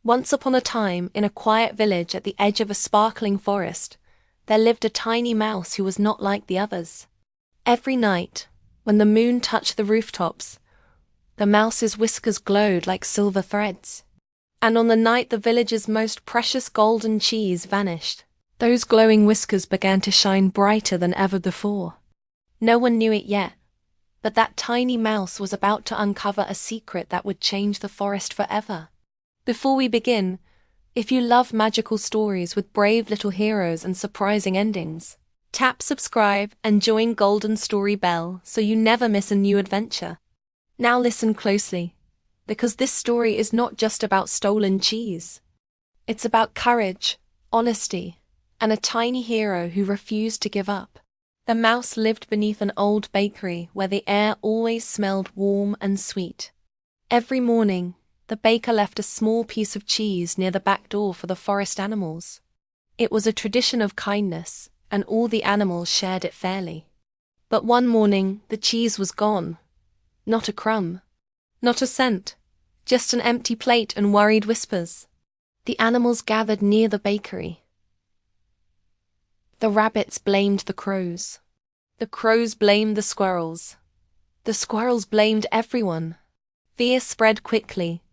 Once upon a time, in a quiet village at the edge of a sparkling forest, there lived a tiny mouse who was not like the others. Every night, when the moon touched the rooftops, the mouse's whiskers glowed like silver threads. And on the night the village's most precious golden cheese vanished, those glowing whiskers began to shine brighter than ever before. No one knew it yet, but that tiny mouse was about to uncover a secret that would change the forest forever. Before we begin, if you love magical stories with brave little heroes and surprising endings, tap subscribe and join Golden Storybell so you never miss a new adventure. Now listen closely, because this story is not just about stolen cheese. It's about courage, honesty, and a tiny hero who refused to give up. The mouse lived beneath an old bakery where the air always smelled warm and sweet. Every morning, the baker left a small piece of cheese near the back door for the forest animals. It was a tradition of kindness, and all the animals shared it fairly. But one morning, the cheese was gone. Not a crumb. Not a cent. Just an empty plate and worried whispers. The animals gathered near the bakery. The rabbits blamed the crows. The crows blamed the squirrels. The squirrels blamed everyone. Fear spread quickly,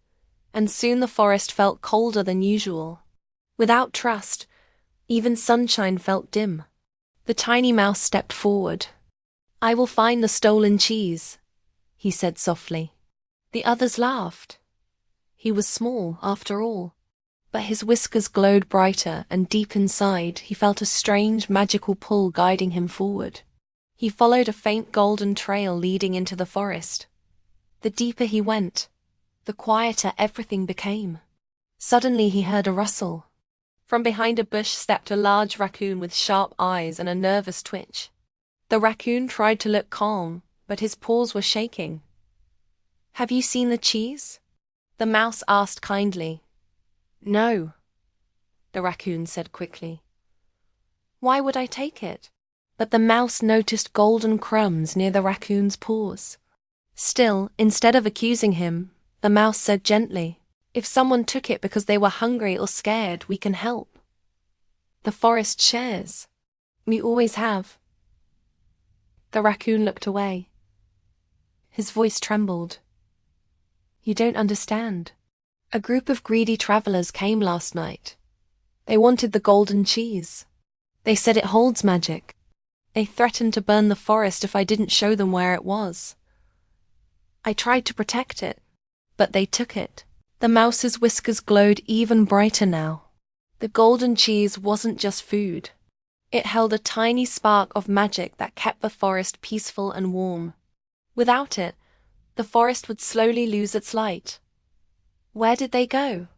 and soon the forest felt colder than usual. Without trust, even sunshine felt dim. The tiny mouse stepped forward. "I will find the stolen cheese," he said softly. The others laughed. He was small, after all. But his whiskers glowed brighter, and deep inside he felt a strange magical pull guiding him forward. He followed a faint golden trail leading into the forest. The deeper he went, the quieter everything became. Suddenly he heard a rustle. From behind a bush stepped a large raccoon with sharp eyes and a nervous twitch. The raccoon tried to look calm, but his paws were shaking. "Have you seen the cheese?" the mouse asked kindly. "No," the raccoon said quickly. "Why would I take it?" But the mouse noticed golden crumbs near the raccoon's paws. Still, instead of accusing him, the mouse said gently, "If someone took it because they were hungry or scared, we can help. The forest shares. We always have." The raccoon looked away. His voice trembled. "You don't understand. A group of greedy travelers came last night. They wanted the golden cheese. They said it holds magic. They threatened to burn the forest if I didn't show them where it was. I tried to protect it, but they took it." The mouse's whiskers glowed even brighter now. The golden cheese wasn't just food. It held a tiny spark of magic that kept the forest peaceful and warm. Without it, the forest would slowly lose its light. "Where did they go?"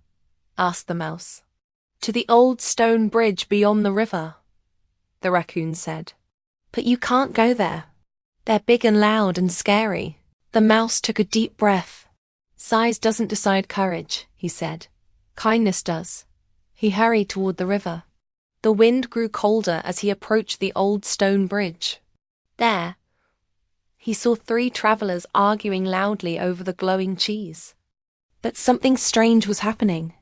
asked the mouse. "To the old stone bridge beyond the river," the raccoon said. "But you can't go there. They're big and loud and scary." The mouse took a deep breath. "Size doesn't decide courage," he said. "Kindness does." He hurried toward the river. The wind grew colder as he approached the old stone bridge. There, he saw 3 travelers arguing loudly over the glowing cheese. But something strange was happening.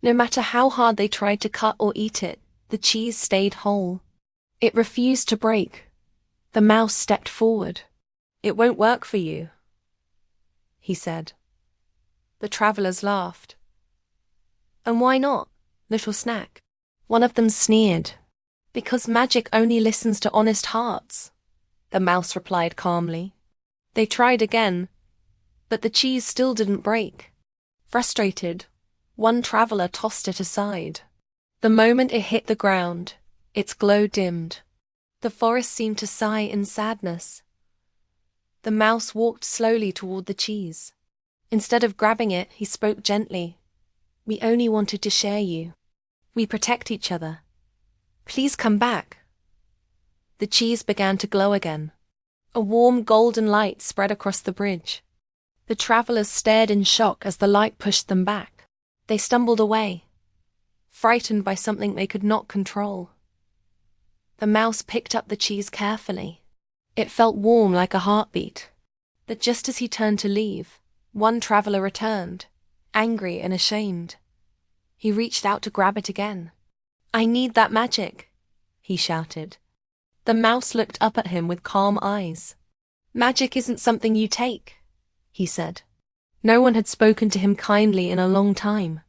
No matter how hard they tried to cut or eat it, the cheese stayed whole. It refused to break. The mouse stepped forward. "It won't work for you," he said. The travelers laughed. "And why not, little snack?" One of them sneered. "Because magic only listens to honest hearts," the mouse replied calmly. They tried again, but the cheese still didn't break. Frustrated, one traveler tossed it aside. The moment it hit the ground, its glow dimmed. The forest seemed to sigh in sadness. The mouse walked slowly toward the cheese. Instead of grabbing it, he spoke gently. "We only wanted to share you. We protect each other. Please come back." The cheese began to glow again. A warm golden light spread across the bridge. The travelers stared in shock as the light pushed them back. They stumbled away, frightened by something they could not control. The mouse picked up the cheese carefully. It felt warm like a heartbeat. But just as he turned to leave, one traveler returned, angry and ashamed. He reached out to grab it again. "I need that magic," he shouted. The mouse looked up at him with calm eyes. "Magic isn't something you take," he said. No one had spoken to him kindly in a long time.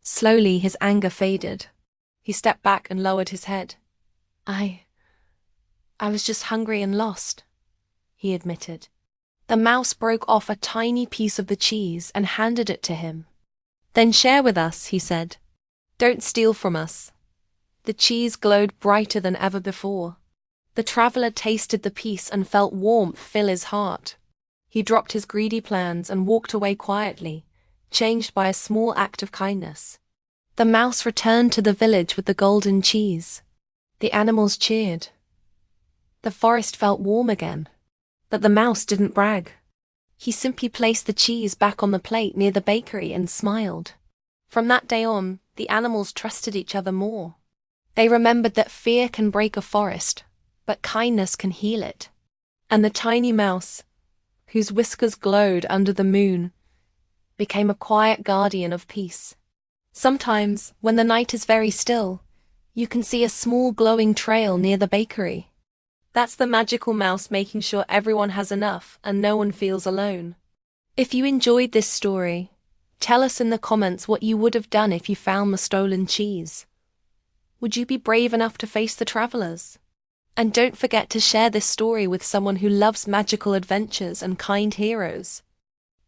Slowly his anger faded. He stepped back and lowered his head. I was just hungry and lost," he admitted. The mouse broke off a tiny piece of the cheese and handed it to him. "Then share with us," he said. "Don't steal from us." The cheese glowed brighter than ever before. The traveler tasted the piece and felt warmth fill his heart. He dropped his greedy plans and walked away quietly, changed by a small act of kindness. The mouse returned to the village with the golden cheese. The animals cheered. The forest felt warm again. But the mouse didn't brag. He simply placed the cheese back on the plate near the bakery and smiled. From that day on, the animals trusted each other more. They remembered that fear can break a forest, but kindness can heal it. And the tiny mouse, whose whiskers glowed under the moon, became a quiet guardian of peace. Sometimes, when the night is very still, you can see a small glowing trail near the bakery. That's the magical mouse making sure everyone has enough and no one feels alone. If you enjoyed this story, tell us in the comments what you would have done if you found the stolen cheese. Would you be brave enough to face the travelers? And don't forget to share this story with someone who loves magical adventures and kind heroes.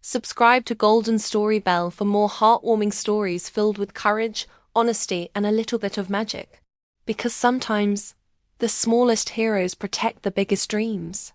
Subscribe to Golden Storybell for more heartwarming stories filled with courage, honesty, and a little bit of magic. Because sometimes the smallest heroes protect the biggest dreams.